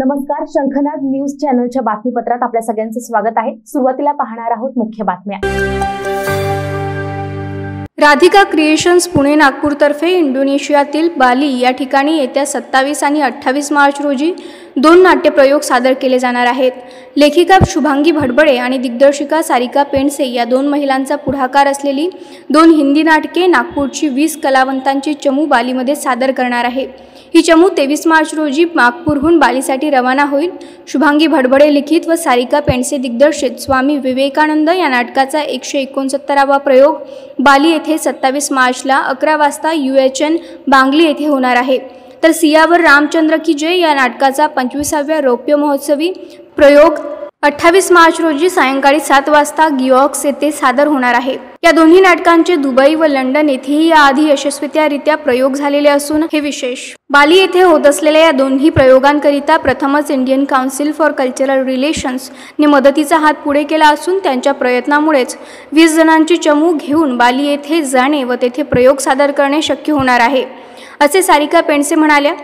नमस्कार, शंखनाद न्यूज चॅनलच्या बातमीपत्रात आपल्या सगळ्यांचं स्वागत आहे। सुरुवातीला पाहणार आहोत मुख्य बातम्या। राधिका क्रिएशन्स पुणे नागपूर तर्फे इंडोनेशियातील बाली या ठिकाणी येत्या 27 आणि 28 मार्च रोजी 2 नाट्यप्रयोग सादर केले जाणार आहेत। लेखिका शुभांगी भडबडे आणि दिग्दर्शिका सारिका पेंडसे या 2 महिलांचा पुढाकार असलेली 2 हिंदी नाटके नागपूरची 20 कलावंतांची चमू बालीमध्ये सादर करणार आहे। ही चमू 23 मार्च रोजी नागपूरहून बालीसाठी रवाना होईल। शुभांगी भडबडे लिखित व सारिका पेंडसे दिग्दर्शित स्वामी विवेकानंद या नाटकाचा 169वा प्रयोग बाली येथे 27 मार्चला 11 वाजता UHN बांगली येथे होणार आहे। तर सियावर रामचंद्र की जय या नाटकाचा 25व्या रौप्य महोत्सवी प्रयोग 28 मार्च रोजी सायंकाळी 7 वाजता गिऑक्स येथे सादर होणार आहे। या दोन्ही नाटकांचे दुबई व लंडन येथेही याआधी यशस्वीरित्या प्रयोग झालेले असून हे विशेष। बाली येथे होत असलेल्या या दोन्ही प्रयोगांकरिता प्रथमच Indian council for cultural relations ने मदतीचा हात पुढे केला असून त्यांच्या प्रयत्नामुळेच 20 जणांची चमू घेऊन बाली येथे जाणे व तेथे प्रयोग सादर करणे शक्य होणार आहे, असे सारिका पेंडसे म्हणाल्या।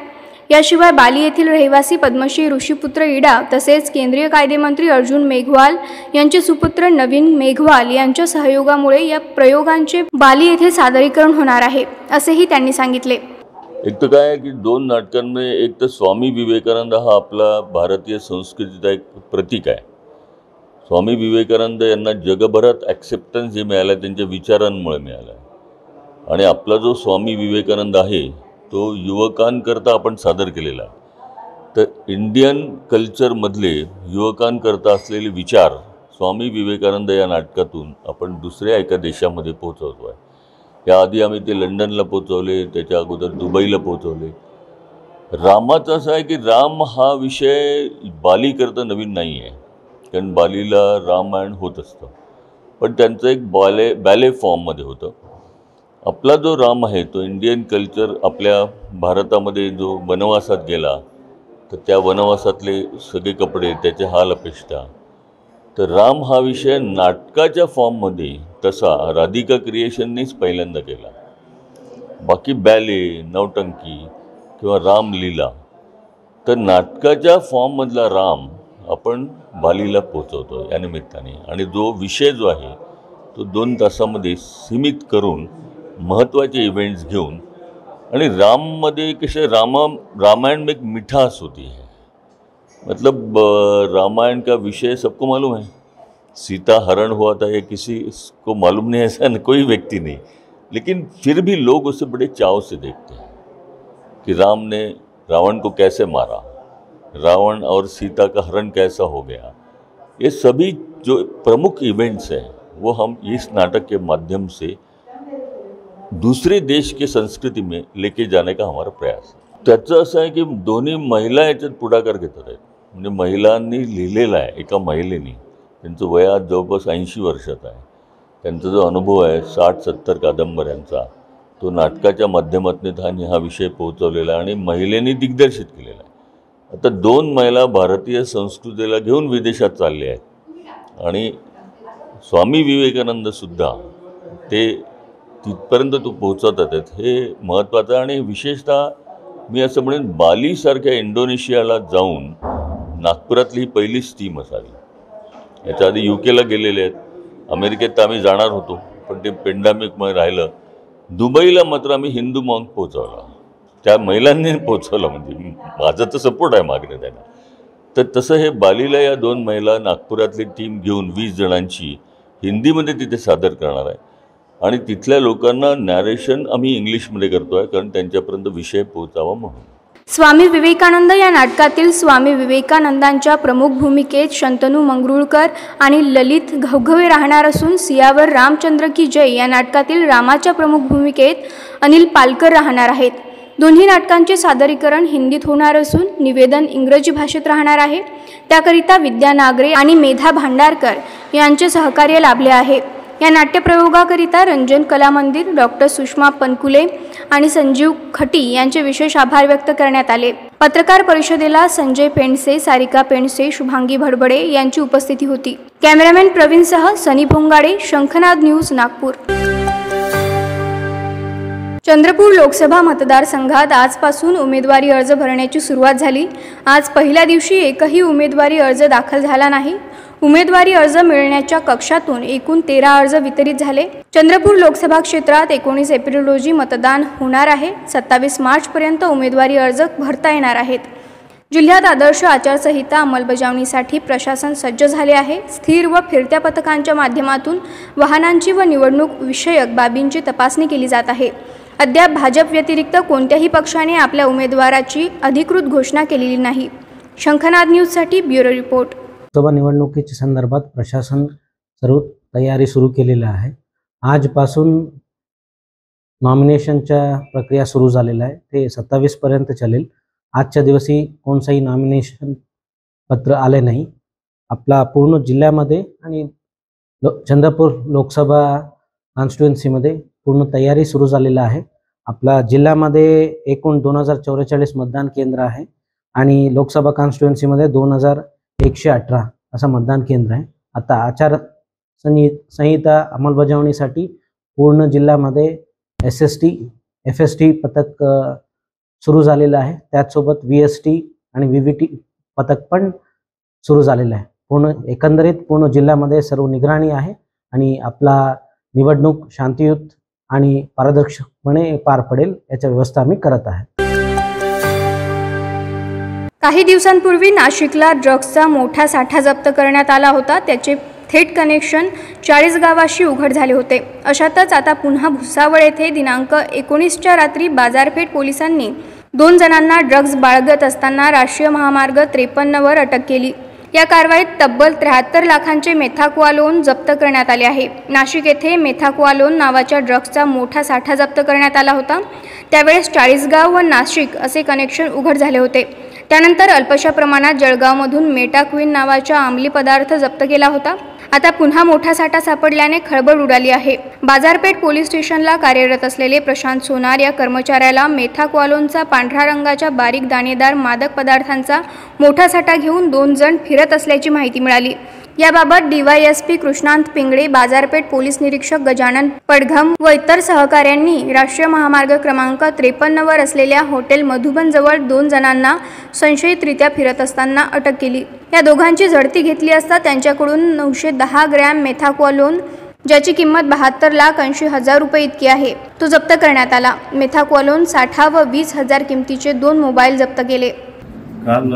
याशिवाय बाली येथील रहिवासी पद्मश्री ऋषिपुत्र इडा तसेच केंद्रीय कायदेमंत्री अर्जुन मेघवाल यांचे सुपुत्र नवीन मेघवाल यांच्या सहयोगामुळे या प्रयोगांचे बाली येथे सादरीकरण होणार आहे, असेही त्यांनी सांगितले। एक तो काय की 2 नाटकांमध्ये एक तर स्वामी विवेकानंद हा आपला भारतीय संस्कृतीचा एक प्रतीक आहे। स्वामी विवेकानंद यांना जगभरात ॲक्सेप्टन्स जे मिळालं त्यांच्या विचारांमुळे मिळालं आणि आपला जो स्वामी विवेकानंद आहे तो युवकांकरता आपण सादर केलेला आहे। तर इंडियन कल्चरमधले युवकांकरता असलेले विचार स्वामी विवेकानंद या नाटकातून आपण दुसऱ्या एका देशामध्ये पोहोचवतो आहे। याआधी आम्ही ते लंडनला पोहोचवले, त्याच्या अगोदर दुबईला पोहोचवले। रामाचं असं आहे की राम हा विषय बालीकरता नवीन नाही आहे, कारण बालीला रामायण होत असतं, पण त्यांचं एक बॅले फॉर्ममध्ये होतं। आपला जो राम आहे तो इंडियन कल्चर आपल्या भारतामध्ये जो वनवासात गेला तर त्या वनवासातले सगळे कपडे, त्याचे हाल अपेष्टा, तर राम हा विषय नाटकाच्या फॉर्ममध्ये तसा राधिका क्रिएशननेच पहिल्यांदा केला। बाकी बॅले, नौटंकी किंवा रामलीला, तर नाटकाच्या फॉर्ममधला राम आपण बालीला पोचवतो या निमित्ताने। आणि जो विषय जो आहे तो 2 तासामध्ये सीमित करून महत्त्वाचे इव्हेंट्स घेऊन, आणि राममध्ये कसे रामायण में एक मिठास होती है, मतलब रामायण का विषय सबको मालूम है। सीता हरण हुआ था ये किसी को मालूम नहीं, ऐसा कोई व्यक्ति नहीं, लेकिन फिर भी लोग उसे बड़े चाव से देखते हैं कि राम ने रावण को कैसे मारा, रावण और सीता का हरण कैसा हो गया। ये सभी जो प्रमुख इवेंट्स हैं वो हम इस नाटक के माध्यम से दूसरे देश के संस्कृति में लेके जाने का हमारा प्रयास है। त्याचं असं आहे की दोन्ही महिला याच्यात पुढाकार घेतात आहेत। म्हणजे महिलांनी लिहिलेलं आहे, एका महिलेने, त्यांचं वय आज जवळपास 80 वर्षात आहे। त्यांचा जो अनुभव आहे 60-70 कादंबऱ्यांचा तो नाटकाच्या माध्यमातून त्यांनी हा विषय पोहोचवलेला आहे आणि महिलेने दिग्दर्शित केलेला आहे। आता 2 महिला भारतीय संस्कृतीला घेऊन विदेशात चालले आहेत आणि स्वामी विवेकानंदसुद्धा ते तिथपर्यंत तो पोहोचवतात आहेत, हे महत्त्वाचं। आणि विशेषतः मी असं म्हणेन बालीसारख्या इंडोनेशियाला जाऊन नागपुरातली ही पहिलीच टीम असावी। याच्या आधी UKला गेलेले आहेत, अमेरिकेत तर आम्ही जाणार होतो पण ते पेंडेमिकमुळे राहिलं। दुबईला मात्र आम्ही हिंदू मॉन्क पोहोचवला, त्या महिलांनी पोहोचवलं, म्हणजे माझं तर सपोर्ट आहे मागणं त्यांना। तर तसं हे बालीला या 2 महिला नागपुरातली टीम घेऊन 20 जणांची हिंदीमध्ये तिथे सादर करणार आहे आणि तिथल्या लोकांना नॅरेशन आम्ही इंग्लिशमध्ये करतो आहे, कारण त्यांच्यापर्यंत विषय पोहोचावा म्हणून। स्वामी विवेकानंद या नाटकातील स्वामी विवेकानंदांच्या प्रमुख भूमिकेत शंतनू मंगरुळकर आणि ललित घवघवे राहणार असून सियावर रामचंद्र की जय या नाटकातील रामाच्या प्रमुख भूमिकेत अनिल पालकर राहणार आहेत। दोन्ही नाटकांचे सादरीकरण हिंदीत होणार असून निवेदन इंग्रजी भाषेत राहणार आहे। त्याकरिता विद्या नागरे आणि मेधा भांडारकर यांचे सहकार्य लाभले आहे। या नाट्यप्रयोगाकरिता रंजन कला मंदिर, डॉक्टर सुषमा पनकुले आणि संजीव खटी यांचे विशेष आभार व्यक्त करण्यात आले। पत्रकार परिषदेला संजय पेंडसे, सारिका पेंडसे, शुभांगी भडबडे यांची उपस्थिती होती। कॅमेरामॅन प्रवीणसह सनी भोंगाडे, शंखनाद न्यूज, नागपूर। चंद्रपूर लोकसभा मतदारसंघात आजपासून उमेदवारी अर्ज भरण्याची सुरुवात झाली। आज पहिल्या दिवशी एकही उमेदवारी अर्ज दाखल झाला नाही। उमेदवारी अर्ज मिळण्याच्या कक्षातून एकूण 13 अर्ज वितरित झाले। चंद्रपूर लोकसभा क्षेत्रात 19 एप्रिल रोजी मतदान होणार आहे। 27 मार्च पर्यंत उमेदवारी अर्ज भरता येणार आहेत। जिल्ह्यात आदर्श आचारसंहिता अंमलबजावणीसाठी प्रशासन सज्ज झाले आहे। स्थिर व फिरत्या पथकांच्या माध्यमातून वाहनांची व निवडणूक विषयक बाबींची तपासणी केली जात आहे। अद्याप भाजप व्यतिरिक्त कोणत्याही पक्षाने आपल्या उमेदवाराची अधिकृत घोषणा केलेली नाही। शंखनाद न्यूजसाठी ब्युरो रिपोर्ट। लोकसभा निवडणुकीच्या संदर्भात प्रशासन सर्व तयारी सुरू केलेली आहे। आजपासून नॉमिनेशनच्या प्रक्रिया सुरू झालेला आहे, ते 27 पर्यंत चालेल। आजच्या दिवशी कोणताही नॉमिनेशन पत्र आले नाही। आपला पूर्ण जिल्ह्यामध्ये आणि चंद्रपूर लोकसभा कॉन्स्टिट्युएन्सीमध्ये पूर्ण तयारी सुरू झालेली आहे। आपला जिल्ह्यामध्ये एकूण 2044 मतदान केंद्र आहे आणि लोकसभा कॉन्स्टिट्युएन्सीमध्ये 2118 असं मतदान केंद्र आहे। आता आचारसंहिता अंमलबजावणीसाठी पूर्ण जिल्ह्यामध्ये SST FST पथक सुरू झालेलं आहे। त्याचसोबत VST आणि VVT पथक पण सुरू झालेलं आहे। पूर्ण एकंदरीत पूर्ण जिल्ह्यामध्ये सर्व निगराणी आहे आणि आपला निवडणूक शांतियुत आणि पारदर्शकपणे पार पडेल याची व्यवस्था आम्ही करत आहे। काही दिवसांपूर्वी नाशिकला ड्रग्सचा मोठा साठा जप्त करण्यात आला होता। त्याचे थेट कनेक्शन 40 गावाशी उघड झाले होते। अशातच आता पुन्हा भुसावळ येथे दिनांक 19च्या रात्री बाजारपेठ पोलिसांनी 2 जणांना ड्रग्ज बाळगत असताना राष्ट्रीय महामार्ग 53वर अटक केली। या कारवाईत तब्बल 73 लाखांचे मेथाक्वालोन जप्त करण्यात आले आहे। नाशिक येथे मेथाक्वालोन नावाच्या ड्रग्सचा मोठा साठा जप्त करण्यात आला होता। त्यावेळेस 40 गाव व नाशिक असे कनेक्शन उघड झाले होते। त्यानंतर अल्पशा प्रमाणात जळगावमधून मेटाक्विन नावाचा अंमली पदार्थ जप्त केला होता। आता पुन्हा मोठा साठा सापडल्याने खळबळ उडाली आहे। बाजारपेठ पोलीस स्टेशनला कार्यरत असलेले प्रशांत सोनार या कर्मचाऱ्याला मेथाक्वालोनचा पांढऱ्या रंगाच्या बारीक दाणेदार मादक पदार्थांचा मोठा साठा घेऊन 2 जण फिरत असल्याची माहिती मिळाली। याबाबत DYSP कृष्णांत पिंगळे, बाजारपेठ पोलीस निरीक्षक गजानन पडघम व इतर सहकाऱ्यांनी राष्ट्रीय महामार्ग क्रमांक 53वर असलेल्या हॉटेल मधुबन जवळ 2 जणांना संशयितरित्या फिरत असताना अटक केली। या दोघांची झडती घेतली असता त्यांच्याकडून 910 ग्रॅम मेथाक्वालोन, ज्याची किंमत 72,80,000 रुपये इतकी आहे, तो जप्त करण्यात आला। मेथाक्वालोन साठा व 20,000 किमतीचे 2 मोबाईल जप्त केले। काल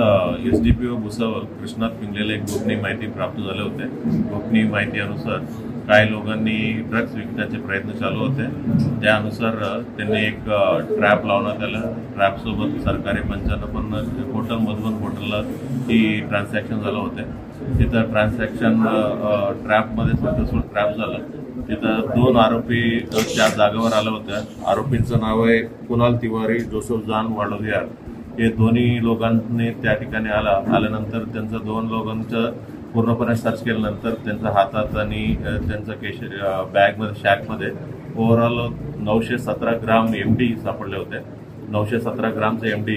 SDPO भुसावळ कृष्णात पिंगलेला एक गोपनीय माहिती प्राप्त झाले होते। गोपनीय माहितीनुसार काही लोकांनी ड्रग्ज विकण्याचे प्रयत्न चालू होते। त्यानुसार त्यांनी एक ट्रॅप लावण्यात आला। ट्रॅपसोबत सरकारी पंचांना पण हॉटेल मधुबन हॉटेलला ही ट्रान्झॅक्शन झालं होते। तिथं ट्रान्झॅक्शन ट्रॅपमध्ये सक्सेसफुल ट्रॅप झालं। तिथं 2 आरोपी त्या जागेवर आले होते। आरोपींचं नाव आहे कुणाल तिवारी, जोसेफ जान वाडोदियार। हे दोन्ही लोकांनी त्या ठिकाणी आल्यानंतर त्यांचं 2 लोकांचं पूर्णपणे सर्च केल्यानंतर त्यांच्या हातात आणि त्यांच्या बॅगमध्ये शॅकमध्ये ओव्हरऑल 917 ग्राम MD सापडले होते। 917 ग्रामचे MD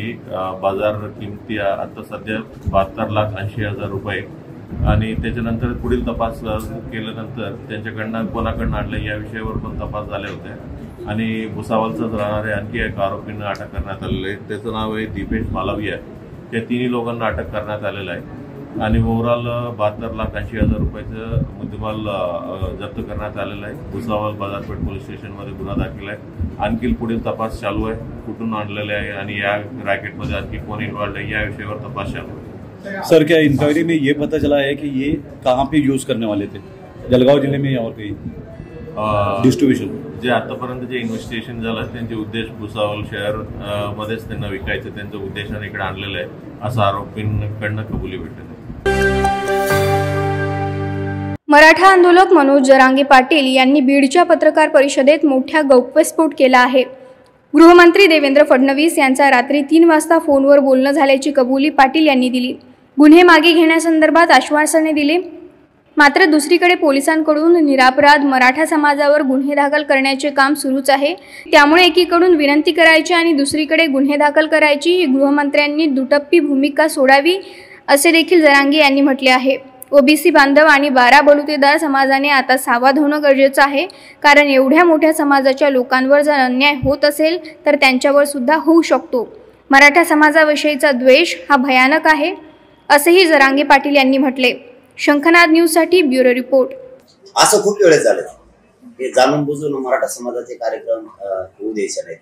बाजार किमती आता सध्या 72,80,000 रुपये। आणि त्याच्यानंतर पुढील तपास केल्यानंतर त्यांच्याकडनं कोणाकडनं आणलं या विषयावर पण तपास झाले होते आणि भुसावळचाच राहणारे आणखी एक आरोपींना अटक करण्यात आलेलं आहे। त्याचं नाव आहे दीपेश मालविया। त्या 3 लोकांना अटक करण्यात आलेलं आहे आणि ओव्हरऑल 72,80,000 रुपयाचं मुद्देमाल जप्त करण्यात आलेला आहे। भुसावळ बाजारपेठ पोलीस स्टेशनमध्ये गुन्हा दाखल आहे। आणखी पुढील तपास चालू आहे, कुठून आणलेले आहे आणि या रॅकेटमध्ये आणखी कोण इन्वॉल्व आहे या विषयावर तपास चालू आहे। सर, क्या इंक्वायरी में ये पता चला है कि ये कहाँ पे यूज करने वाले थे? जलगांव जिले में या और कहीं डिस्ट्रीब्यूशन? जे आतापर्यंत जे इन्व्हेस्टिगेशन झालं त्यांचे उद्देश भुसावळ शहर मध्येच त्यांना विकायचं त्यांचं उद्देशाने इकडे आणलेलं आहे असं आरोपींकडनं कबुली भेटते। मराठा आंदोलक मनोज जरांगे पाटील यांनी बीडच्या पत्रकार परिषदेत मोठ्या गौप्यस्फोट केला आहे। गृहमंत्री देवेंद्र फडणवीस यांचा रात्री 3 वाजता फोनवर बोलणं झाल्याची कबुली पाटील यांनी दिली। गुन्हे मागे घेण्यासंदर्भात आश्वासने दिले। मात्र दुसरीकडे पोलिसांकडून निरपराध मराठा समाजावर गुन्हे दाखल करण्याचे काम सुरूच आहे। त्यामुळे एकीकडून विनंती करायची आणि दुसरीकडे गुन्हे दाखल करायची ही गृहमंत्र्यांनी दुटप्पी भूमिका सोडावी असे देखील जरांगे यांनी म्हटले आहे। ओबीसी बांधव आणि 12 बलुतेदार समाजाने आता सावध होणं गरजेचं आहे, कारण एवढ्या मोठ्या समाजाच्या लोकांवर जर अन्याय होत असेल तर त्यांच्यावर सुद्धा होऊ शकतो. मराठा समाजाविषयीचा द्वेष हा भयानक आहे, असेही जरांगे पाटील यांनी म्हटले. शंखनाद न्यूजसाठी ब्युरो रिपोर्ट. असं खूप वेळेस झालं की जाणून बुजून मराठा समाजाचे कार्यक्रम होऊ द्यायचे नाहीत,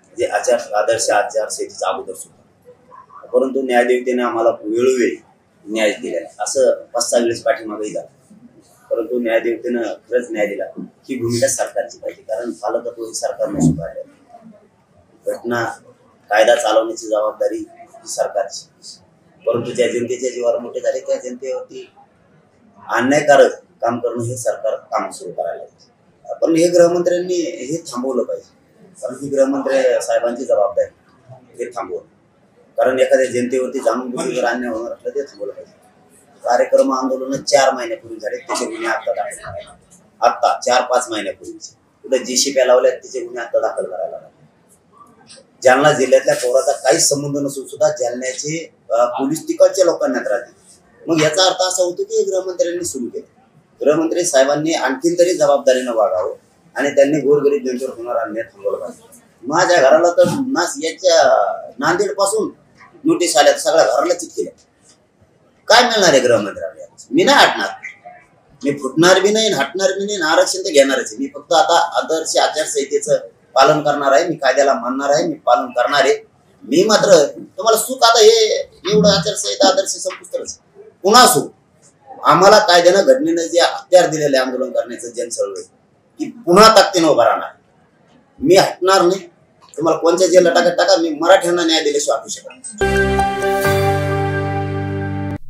म्हणजे आदर्श आचारसंहितेच्या अगोदर सुद्धा. परंतु न्यायदेवतेने आम्हाला वेळोवेळी न्याय दिला. असं 5-6 वेळेस पाठीमागेही झालं, परंतु न्यायदेवतेनं खरंच न्याय दिला. ही भूमिका सरकारची पाहिजे, कारण पालकत्व ही सरकारने स्वीकारले. घटना कायदा चालवण्याची जबाबदारी ही सरकारची, परंतु ज्या जनतेच्या जीवावर मोठे झाले त्या जनतेवरती अन्यायकारक काम करणं हे सरकार काम सुरू करायला. पण हे गृहमंत्र्यांनी हे थांबवलं पाहिजे, कारण ही गृहमंत्री साहेबांची जबाबदारी हे थांबवलं. कारण एखाद्या जनतेवरती जाणून बुजून जर अन्याय होणार असलं ते थांबवलं पाहिजे. कार्यक्रम आंदोलन 4 महिन्यापूर्वी झाले, त्याचे गुन्हे आता 4-5 महिन्यापूर्वीचे कुठे जेसीपी लावल्या, त्याचे गुन्हे आता दाखल करायला लागले. जालना जिल्ह्यातल्या पोराचा काहीच संबंध नसून सुद्धा जालन्याचे पोलीस तिकडच्या लोकांना त्रास देते. मग याचा अर्थ असा होतो की गृहमंत्र्यांनी सुरू केलं. गृहमंत्री साहेबांनी आणखीन तरी जबाबदारीनं वागावं आणि त्यांनी गोरगरीब जनतेवर होणारा अन्याय थांबवला पाहिजे. माझ्या घराला तर याच्या नांदेड पासून नोटीस आल्या, सगळ्या घराला चिठ्ठी केल्या. काय मिळणार आहे गृहमंत्र्यांना? मी नाही हटणार, मी फुटणार बी नाही, हटणार बी नाही, आरक्षण तर घेणारच आहे. मी फक्त आता आदर्श आचारसंहितेचं पालन करणार आहे, मी कायद्याला मानणार आहे, मी पालन करणार आहे. मी मात्र तुम्हाला सुख आता हे एवढं आचारसंहिता आदर्श संपुष्टच पुन्हा सुख. आम्हाला कायद्यानं घटनेनं जे हत्यार दिलेले आंदोलन करण्याचं जनचळवळ की पुन्हा ताकदीनं उभा राहणार. मी हटणार नाही. तुम्हाला कोणत्या जेलला टाका, मी मराठ्यांना न्याय दिल्याशिवाय हटू शकत.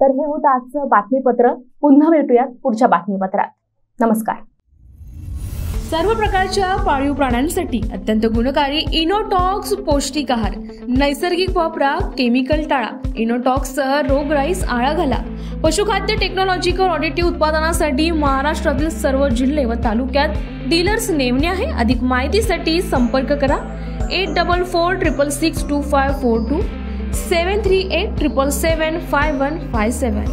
तर हे होतं आजचं बातमीपत्र. पुन्हा भेटूयात पुढच्या बातमीपत्रात. नमस्कार. सर्व प्रकारच्या पाळीव प्राण्यांसाठी अत्यंत गुणकारी इनोटॉक्स पौष्टिक आहार. नैसर्गिक वापरा, केमिकल टाळा. इनोटॉक्ससह रोगराईस आळा घाला. पशुखाद्य टेक्नॉलॉजिकल ऑडिटिव्ह उत्पादनासाठी महाराष्ट्रातील सर्व जिल्हे व तालुक्यात डीलर्स नेमणे आहे. अधिक माहितीसाठी संपर्क करा 8446625542 73877755157.